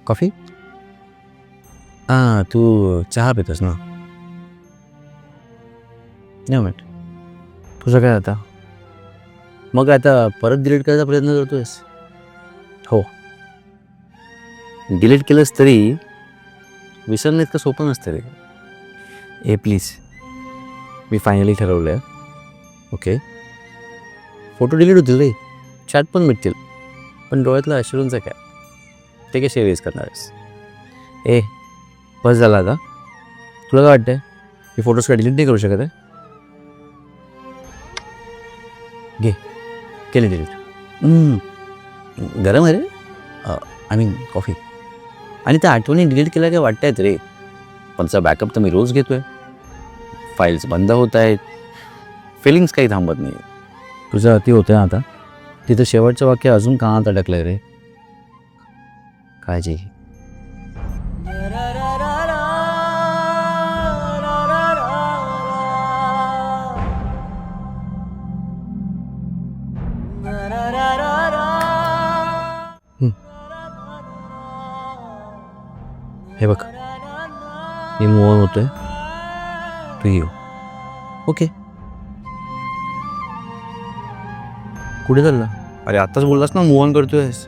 Coffee? हां, तू चहा पितोस ना? नाही मिनिट. तुझं काय आता? मग आता परत डिलीट करायचा प्रयत्न करतोयस? हो. डिलीट केलंस तरी विसरणं इतकं सोपं नसतं रे. प्लीज, मी फायनली ठरवलं आहे. ओके, फोटो डिलीट होतील रे, चॅट पण मिटतील, पण डोळ्यातलं अश्रूंचं काय, ते कसे एरेज करणार आहेस? बस झाला आता. तुला काय वाटतंय, मी फोटोज काय डिलीट नाही करू शकत आहे? घे, केले डिलीट. गरम आहे रे. I mean coffee. आणि त्या आठवणी डिलीट केल्या काय वाटत आहेत रे, पण त्याचा बॅकअप तर मी रोज घेतो आहे. फाईल्स बंद होत आहेत, फिलिंग्स काही थांबत नाही. तुझं अति होतं आहे आता. तिथं शेवटचं वाक्य अजून कानात अडकलं आहे रे. काळजी घे. हे बघ, मी मूव ऑन होतोय, तू येऊ. ओके. कुठे चालला? अरे आत्ताच बोललास ना मूव ऑन करतोयस.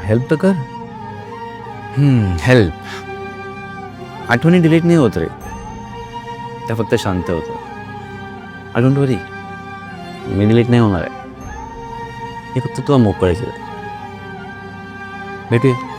हेल्प तर कर. हेल्प. आठवणी डिलीट नाही होत रे, त्या फक्त शांत होतं. I don't worry, me delete नाही होणार आहे. हे फक्त तुला मोकळे केलं. भेटूया.